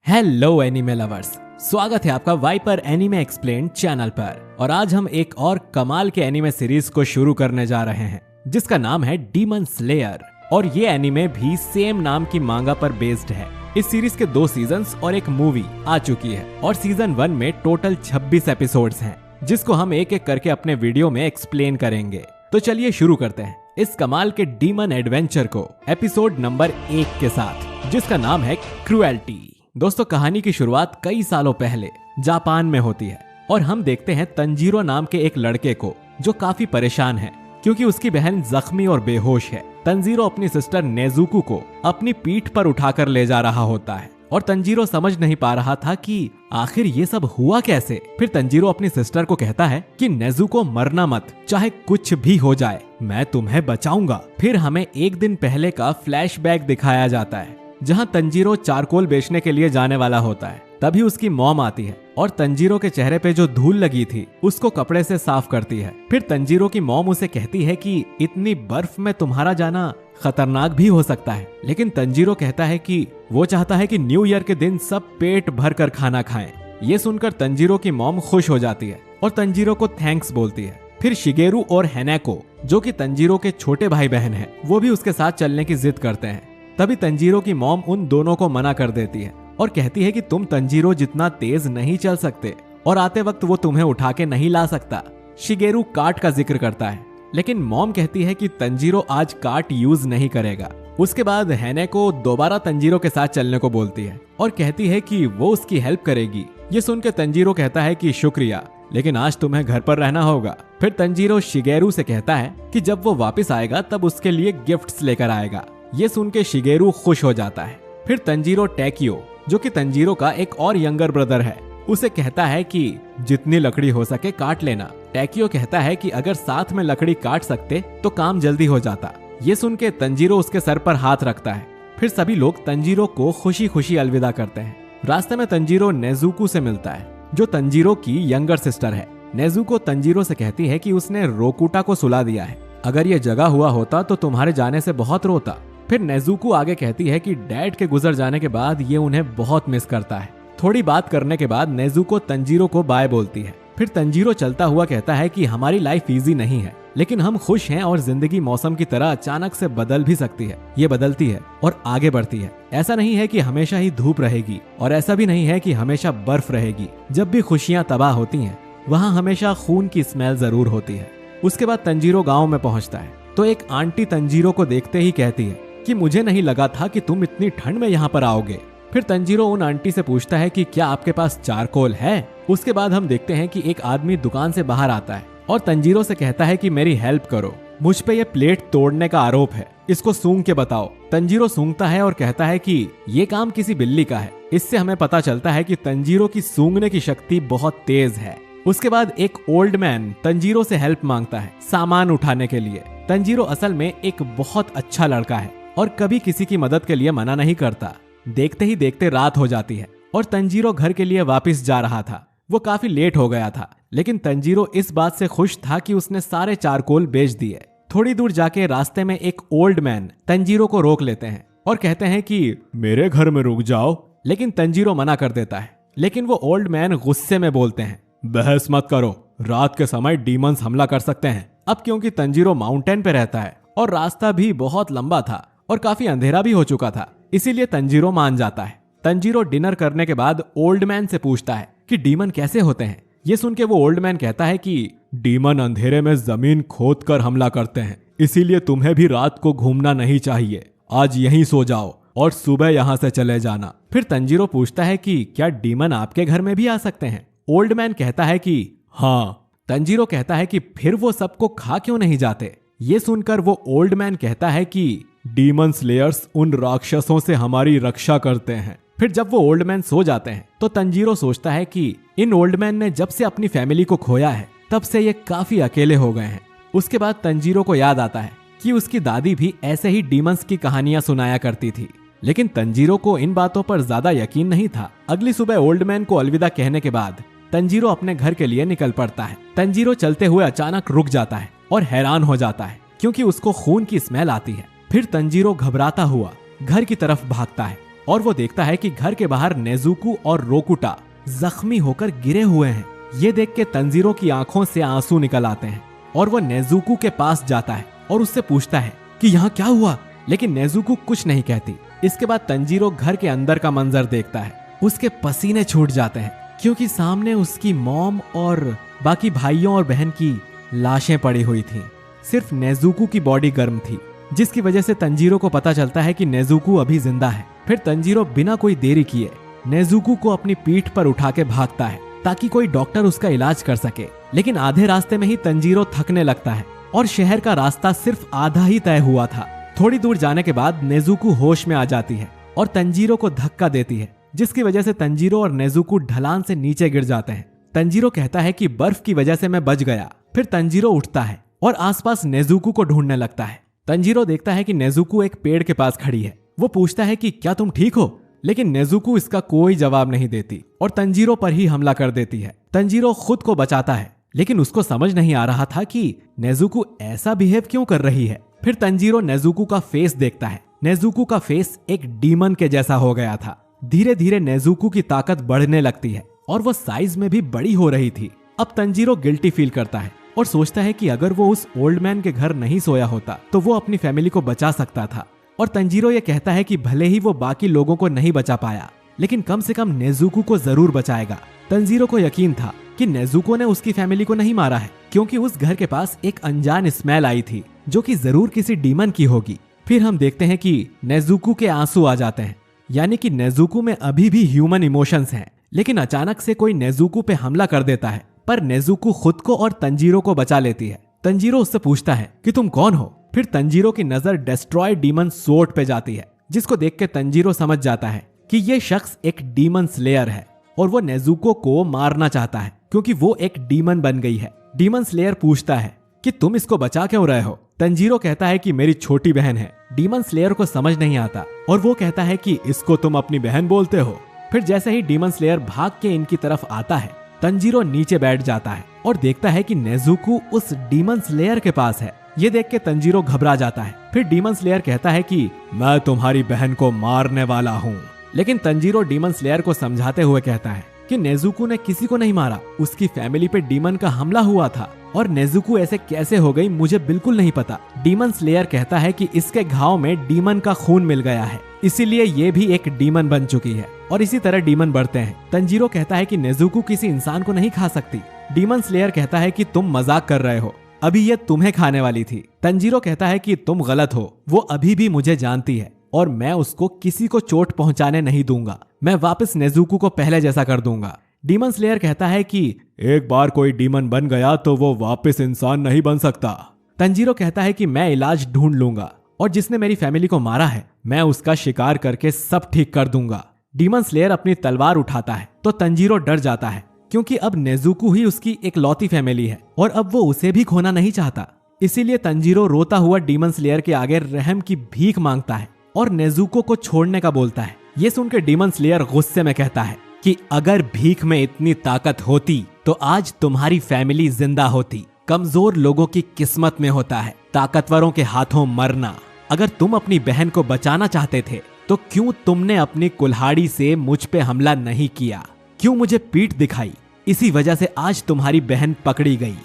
Hello anime lovers, स्वागत है आपका वाइपर एनिमे एक्सप्लेन्ड चैनल पर। और आज हम एक और कमाल के एनिमे सीरीज को शुरू करने जा रहे हैं जिसका नाम है डीमन स्लेयर। और ये एनिमे भी सेम नाम की मांगा पर बेस्ड है। इस सीरीज के 2 सीजन्स और एक मूवी आ चुकी है और सीजन 1 में टोटल 26 एपिसोड्स हैं जिसको हम एक एक करके अपने वीडियो में एक्सप्लेन करेंगे। तो चलिए शुरू करते हैं इस कमाल के डीमन एडवेंचर को एपिसोड नंबर 1 के साथ, जिसका नाम है क्रुएल्टी। दोस्तों, कहानी की शुरुआत कई सालों पहले जापान में होती है और हम देखते हैं तंजीरो नाम के एक लड़के को जो काफी परेशान है क्योंकि उसकी बहन जख्मी और बेहोश है। तंजीरो अपनी सिस्टर नेजुको को अपनी पीठ पर उठाकर ले जा रहा होता है और तंजीरो समझ नहीं पा रहा था कि आखिर ये सब हुआ कैसे। फिर तंजीरो अपनी सिस्टर को कहता है कि नेजुको मरना मत, चाहे कुछ भी हो जाए, मैं तुम्हें बचाऊंगा। फिर हमें एक दिन पहले का फ्लैशबैक दिखाया जाता है जहां तंजीरो चारकोल बेचने के लिए जाने वाला होता है। तभी उसकी मॉम आती है और तंजीरो के चेहरे पे जो धूल लगी थी उसको कपड़े से साफ करती है। फिर तंजीरो की मॉम उसे कहती है कि इतनी बर्फ में तुम्हारा जाना खतरनाक भी हो सकता है, लेकिन तंजीरो कहता है कि वो चाहता है कि न्यू ईयर के दिन सब पेट भर कर खाना खाएं। ये सुनकर तंजीरो की मॉम खुश हो जाती है और तंजीरो को थैंक्स बोलती है। फिर शिगेरू और हैनाको, जो कि तंजीरो के छोटे भाई बहन हैं, वो भी उसके साथ चलने की जिद करते हैं। तभी तंजीरो की मॉम उन दोनों को मना कर देती है और कहती है कि तुम तंजीरो जितना तेज नहीं चल सकते और आते वक्त वो तुम्हें उठा के नहीं ला सकता। शिगेरू कार्ट का जिक्र करता है, लेकिन मॉम कहती है कि तंजीरो आज कार्ट यूज नहीं करेगा। उसके बाद हैनेको दोबारा तंजीरो के साथ चलने को बोलती है और कहती है कि वो उसकी हेल्प करेगी। ये सुनकर तंजीरो कहता है कि शुक्रिया, लेकिन आज तुम्हें घर पर रहना होगा। फिर तंजीरो शिगेरू से कहता है कि जब वो वापस आएगा तब उसके लिए गिफ्ट्स लेकर आएगा। ये सुन के शिगेरू खुश हो जाता है। फिर तंजीरो टैकियो, जो कि तंजीरो का एक और यंगर ब्रदर है, उसे कहता है कि जितनी लकड़ी हो सके काट लेना। टैकियो कहता है कि अगर साथ में लकड़ी काट सकते तो काम जल्दी हो जाता। ये सुन के तंजीरो उसके सर पर हाथ रखता है। फिर सभी लोग तंजीरो को खुशी खुशी अलविदा करते हैं। रास्ते में तंजीरो नेजुको से मिलता है, जो तंजीरो की यंगर सिस्टर है। नेजुको तंजीरो से कहती है कि उसने रोकुटा को सुला दिया है, अगर ये जगा हुआ होता तो तुम्हारे जाने से बहुत रोता। फिर नेजुको आगे कहती है कि डैड के गुजर जाने के बाद ये उन्हें बहुत मिस करता है। थोड़ी बात करने के बाद नेजुको तंजीरो को बाय बोलती है। फिर तंजीरो चलता हुआ कहता है कि हमारी लाइफ इजी नहीं है, लेकिन हम खुश हैं और जिंदगी मौसम की तरह अचानक से बदल भी सकती है। ये बदलती है और आगे बढ़ती है। ऐसा नहीं है कि हमेशा ही धूप रहेगी और ऐसा भी नहीं है कि हमेशा बर्फ रहेगी। जब भी खुशियां तबाह होती हैं, वहाँ हमेशा खून की स्मेल जरूर होती है। उसके बाद तंजीरो गाँव में पहुँचता है तो एक आंटी तंजीरो को देखते ही कहती है कि मुझे नहीं लगा था कि तुम इतनी ठंड में यहाँ पर आओगे। फिर तंजीरो उन आंटी से पूछता है कि क्या आपके पास चारकोल है। उसके बाद हम देखते हैं कि एक आदमी दुकान से बाहर आता है और तंजीरो से कहता है कि मेरी हेल्प करो, मुझ पे ये प्लेट तोड़ने का आरोप है, इसको सूंघ के बताओ। तंजीरो सूंघता है और कहता है कि ये काम किसी बिल्ली का है। इससे हमें पता चलता है कि तंजीरो की सूंघने की शक्ति बहुत तेज है। उसके बाद एक ओल्ड मैन तंजीरो से हेल्प मांगता है सामान उठाने के लिए। तंजीरो असल में एक बहुत अच्छा लड़का है और कभी किसी की मदद के लिए मना नहीं करता। देखते ही देखते रात हो जाती है और तंजीरो घर के लिए वापस जा रहा था। वो काफी लेट हो गया था, लेकिन तंजीरो इस बात से खुश था कि उसने सारे चारकोल बेच दिए। थोड़ी दूर जाके रास्ते में एक ओल्ड मैन तंजीरो को रोक लेते हैं और कहते हैं कि मेरे घर में रुक जाओ, लेकिन तंजीरो मना कर देता है। लेकिन वो ओल्ड मैन गुस्से में बोलते हैं, बहस मत करो, रात के समय डीमंस हमला कर सकते हैं। अब क्योंकि तंजीरो माउंटेन पे रहता है और रास्ता भी बहुत लंबा था और काफी अंधेरा भी हो चुका था, इसीलिए तंजीरो मान जाता है। तंजीरो डिनर करने के बाद ओल्ड मैन से पूछता है कि डीमन कैसे होते हैं। ये सुन के वो ओल्ड मैन कहता है कि डीमन अंधेरे में जमीन खोद कर हमला करते हैं, इसीलिए तुम्हें भी रात को घूमना नहीं चाहिए। आज यहीं सो जाओ और सुबह यहाँ से चले जाना। फिर तंजीरो पूछता है कि क्या डीमन आपके घर में भी आ सकते हैं। ओल्ड मैन कहता है कि हाँ। तंजीरो कहता है कि फिर वो सबको खा क्यों नहीं जाते। ये सुनकर वो ओल्ड मैन कहता है कि डीमन स्लेयर्स उन राक्षसों से हमारी रक्षा करते हैं। फिर जब वो ओल्ड मैन सो जाते हैं तो तंजीरो सोचता है कि इन ओल्ड मैन ने जब से अपनी फैमिली को खोया है तब से ये काफी अकेले हो गए हैं। उसके बाद तंजीरो को याद आता है कि उसकी दादी भी ऐसे ही डीमंस की कहानियां सुनाया करती थी, लेकिन तंजीरो को इन बातों पर ज्यादा यकीन नहीं था। अगली सुबह ओल्ड मैन को अलविदा कहने के बाद तंजीरो अपने घर के लिए निकल पड़ता है। तंजीरो चलते हुए अचानक रुक जाता है और हैरान हो जाता है क्योंकि उसको खून की स्मेल आती है। फिर तंजीरो घबराता हुआ घर की तरफ भागता है और वो देखता है कि घर के बाहर नेजुको और रोकुटा जख्मी होकर गिरे हुए हैं। ये देख के तंजीरो की आंखों से आंसू निकल आते हैं और वो नेजुको के पास जाता है और उससे पूछता है कि यहाँ क्या हुआ, लेकिन नेजुको कुछ नहीं कहती। इसके बाद तंजीरो घर के अंदर का मंजर देखता है। उसके पसीने छूट जाते हैं क्योंकि सामने उसकी मॉम और बाकी भाइयों और बहन की लाशें पड़ी हुई थीं। सिर्फ नेजुको की बॉडी गर्म थी, जिसकी वजह से तंजीरो को पता चलता है कि नेजुको अभी जिंदा है। फिर तंजीरो बिना कोई देरी किए नेजुको को अपनी पीठ पर उठा के भागता है ताकि कोई डॉक्टर उसका इलाज कर सके। लेकिन आधे रास्ते में ही तंजीरो थकने लगता है और शहर का रास्ता सिर्फ आधा ही तय हुआ था। थोड़ी दूर जाने के बाद नेजुको होश में आ जाती है और तंजीरो को धक्का देती है, जिसकी वजह से तंजीरो और नेजुको ढलान से नीचे गिर जाते हैं। तंजीरो कहता है कि बर्फ की वजह से मैं बच गया। फिर तंजीरो उठता है और आसपास नेजुको को ढूंढने लगता है। तंजीरो देखता है कि नेजुको एक पेड़ के पास खड़ी है। वो पूछता है कि क्या तुम ठीक हो, लेकिन नेजुको इसका कोई जवाब नहीं देती और तंजीरो पर ही हमला कर देती है। तंजीरो खुद को बचाता है, लेकिन उसको समझ नहीं आ रहा था कि नेजुको ऐसा बिहेव क्यों कर रही है। फिर तंजीरो नेजुको का फेस देखता है। नेजुको का फेस एक डीमन के जैसा हो गया था। धीरे धीरे नेजुको की ताकत बढ़ने लगती है और वो साइज में भी बड़ी हो रही थी। अब तंजीरो गिल्टी फील करता है और सोचता है कि अगर वो उस ओल्ड मैन के घर नहीं सोया होता तो वो अपनी फैमिली को बचा सकता था। और तंजीरो ये कहता है कि भले ही वो बाकी लोगों को नहीं बचा पाया, लेकिन कम से कम नेजुको को जरूर बचाएगा। तंजीरो को यकीन था कि नेजुको ने उसकी फैमिली को नहीं मारा है, क्योंकि उस घर के पास एक अनजान स्मेल आई थी जो कि जरूर किसी डीमन की होगी। फिर हम देखते हैं कि नेजुको के आंसू आ जाते हैं, यानी कि नेजुको में अभी भी ह्यूमन इमोशंस हैं। लेकिन अचानक से कोई नेजुको पे हमला कर देता है, पर नेजुको खुद को और तंजीरो को बचा लेती है। तंजीरो उससे पूछता है कि तुम कौन हो। फिर तंजीरो की नजर डेस्ट्रॉय डीमन सोर्ड पे जाती है, जिसको देख के तंजीरो समझ जाता है कि ये शख्स एक डीमन स्लेयर है और वो नेजुको को मारना चाहता है क्योंकि वो एक डीमन बन गई है। डीमन स्लेयर पूछता है कि तुम इसको बचा क्यों रहे हो। तंजीरो कहता है कि मेरी छोटी बहन है। डीमन स्लेयर को समझ नहीं आता और वो कहता है कि इसको तुम अपनी बहन बोलते हो। फिर जैसे ही डीमन स्लेयर भाग के इनकी तरफ आता है, तंजीरो नीचे बैठ जाता है और देखता है कि नेजुको उस डीमन स्लेयर के पास है। ये देख के तंजीरो घबरा जाता है। फिर डीमन स्लेयर कहता है कि मैं तुम्हारी बहन को मारने वाला हूँ। लेकिन तंजीरो डीमन स्लेयर को समझाते हुए कहता है कि नेजुको ने किसी को नहीं मारा, उसकी फैमिली पे डीमन का हमला हुआ था और नेजुको ऐसे कैसे हो गई मुझे बिल्कुल नहीं पता। डीमन स्लेयर कहता है कि इसके घाव में डीमन का खून मिल गया है, इसीलिए ये भी एक डीमन बन चुकी है और इसी तरह डीमन बढ़ते हैं। तंजीरो कहता है कि नेजुको किसी इंसान को नहीं खा सकती। डीमन स्लेयर कहता है कि तुम मजाक कर रहे हो, अभी ये तुम्हें खाने वाली थी। तंजीरो कहता है कि तुम गलत हो, वो अभी भी मुझे जानती है और मैं उसको किसी को चोट पहुंचाने नहीं दूंगा। मैं वापस नेजुको को पहले जैसा कर दूंगा। डीमन स्लेयर कहता है कि एक बार कोई डीमन बन गया तो वो वापस इंसान नहीं बन सकता। तंजीरो कहता है कि मैं इलाज ढूंढ लूंगा और जिसने मेरी फैमिली को मारा है मैं उसका शिकार करके सब ठीक कर दूंगा। डीमन स्लेयर अपनी तलवार उठाता है तो तंजीरो डर जाता है, क्योंकि अब नेजुको ही उसकी एक लौती फैमिली है और अब वो उसे भी खोना नहीं चाहता। इसीलिए तंजीरो रोता हुआ डीमन स्लेयर के आगे रहम की भीख मांगता है और नेजुको को छोड़ने का बोलता है। ये सुनकर डीमन स्लेयर गुस्से में कहता है कि अगर भीख में इतनी ताकत होती तो आज तुम्हारी फैमिली जिंदा होती। कमजोर लोगों की किस्मत में होता है ताकतवरों के हाथों मरना। अगर तुम अपनी बहन को बचाना चाहते थे तो क्यों तुमने अपनी कुल्हाड़ी से मुझ पे हमला नहीं किया, क्यों मुझे पीठ दिखाई। इसी वजह से आज तुम्हारी बहन पकड़ी गई।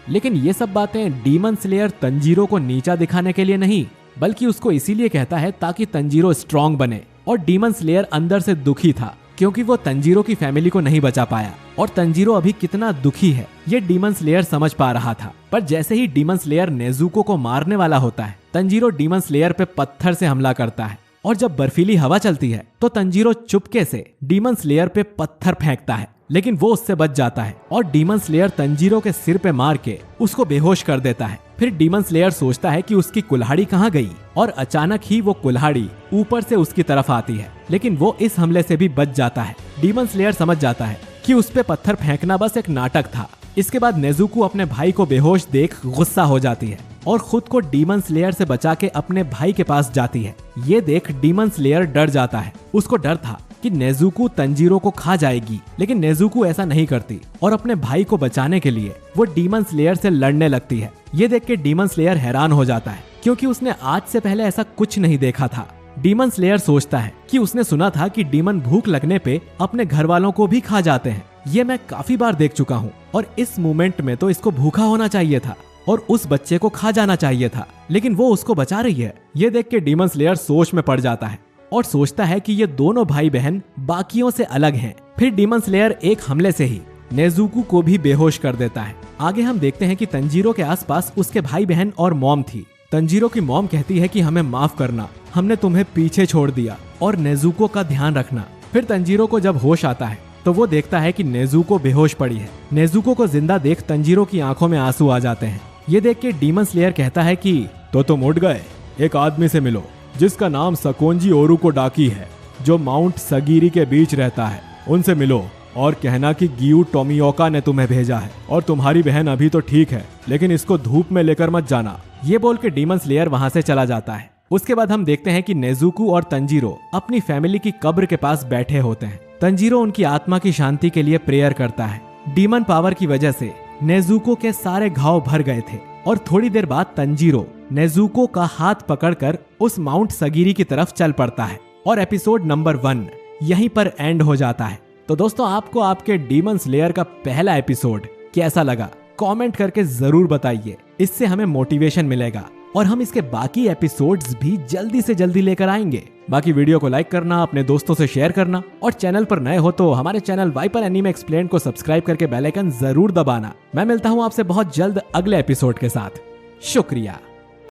लेकिन ये सब बातें डीमन स्लेयर तंजीरो को नीचा दिखाने के लिए नहीं, बल्कि उसको इसीलिए कहता है ताकि तंजीरो स्ट्रांग बने। और डीमन स्लेयर अंदर से दुखी था क्योंकि वो तंजीरो की फैमिली को नहीं बचा पाया और तंजीरो अभी कितना दुखी है ये डीमन स्लेयर समझ पा रहा था। पर जैसे ही डीमन स्लेयर नेजुको को मारने वाला होता है, तंजीरो डीमन स्लेयर पे पत्थर से हमला करता है और जब बर्फीली हवा चलती है तो तंजीरो चुपके से डीमन स्लेयर पे पत्थर फेंकता है, लेकिन वो उससे बच जाता है और डीमन स्लेयर तंजीरो के सिर पे मार के उसको बेहोश कर देता है। फिर डीमन स्लेयर सोचता है कि उसकी कुल्हाड़ी कहाँ गई और अचानक ही वो कुल्हाड़ी ऊपर से उसकी तरफ आती है, लेकिन वो इस हमले से भी बच जाता है। डीमन स्लेयर समझ जाता है कि उस पे पत्थर फेंकना बस एक नाटक था। इसके बाद नेजुको अपने भाई को बेहोश देख गुस्सा हो जाती है और खुद को डीमन स्लेयर से बचा के अपने भाई के पास जाती है। ये देख डीमन स्लेयर डर जाता है। उसको डर था कि नेजुको तंजीरो को खा जाएगी, लेकिन नेजुको ऐसा नहीं करती और अपने भाई को बचाने के लिए वो डीमन स्लेयर से लड़ने लगती है। ये देख के डीमन स्लेयर हैरान हो जाता है क्योंकि उसने आज से पहले ऐसा कुछ नहीं देखा था। डीमन स्लेयर सोचता है कि उसने सुना था कि डीमन भूख लगने पे अपने घर वालों को भी खा जाते हैं। ये मैं काफी बार देख चुका हूँ और इस मोमेंट में तो इसको भूखा होना चाहिए था और उस बच्चे को खा जाना चाहिए था, लेकिन वो उसको बचा रही है। ये देख के डीमन स्लेयर सोच में पड़ जाता है और सोचता है कि ये दोनों भाई बहन बाकियों से अलग हैं। फिर डीमन स्लेयर एक हमले से ही नेजुको को भी बेहोश कर देता है। आगे हम देखते हैं कि तंजीरो के आसपास उसके भाई बहन और मॉम थी। तंजीरो की मॉम कहती है कि हमें माफ करना, हमने तुम्हें पीछे छोड़ दिया और नेजुको का ध्यान रखना। फिर तंजीरो को जब होश आता है तो वो देखता है कि नेजुको बेहोश पड़ी है। नेजुको को जिंदा देख तंजीरो की आंखों में आंसू आ जाते हैं। ये देख के डीमन स्लेयर कहता है कि तो तुम उठ गए, एक आदमी से मिलो जिसका नाम सकोंजी ओरुको डाकी है, जो माउंट सगीरी के बीच रहता है। उनसे मिलो और कहना कि गियू टोमियोका ने तुम्हें भेजा है और तुम्हारी बहन अभी तो ठीक है, लेकिन इसको धूप में लेकर मत जाना। ये बोल के डीमन स्लेयर वहां से चला जाता है। उसके बाद हम देखते हैं कि नेजुको और तंजीरो अपनी फैमिली की कब्र के पास बैठे होते हैं। तंजीरो उनकी आत्मा की शांति के लिए प्रेयर करता है। डीमन पावर की वजह से नेजुको के सारे घाव भर गए थे और थोड़ी देर बाद तंजीरो नेजुको का हाथ पकड़कर उस माउंट सगीरी की तरफ चल पड़ता है और एपिसोड नंबर 1 यहीं पर एंड हो जाता है। तो दोस्तों, आपको आपके डीमन स्लेयर का पहला एपिसोड कैसा लगा कमेंट करके जरूर बताइए। इससे हमें मोटिवेशन मिलेगा और हम इसके बाकी एपिसोड्स भी जल्दी से जल्दी लेकर आएंगे। बाकी वीडियो को लाइक करना, अपने दोस्तों से शेयर करना और चैनल पर नए हो तो हमारे चैनल वाइपर एनीमे एक्सप्लेन को सब्सक्राइब करके बेल आइकन जरूर दबाना। मैं मिलता हूँ आपसे बहुत जल्द अगले एपिसोड के साथ। शुक्रिया।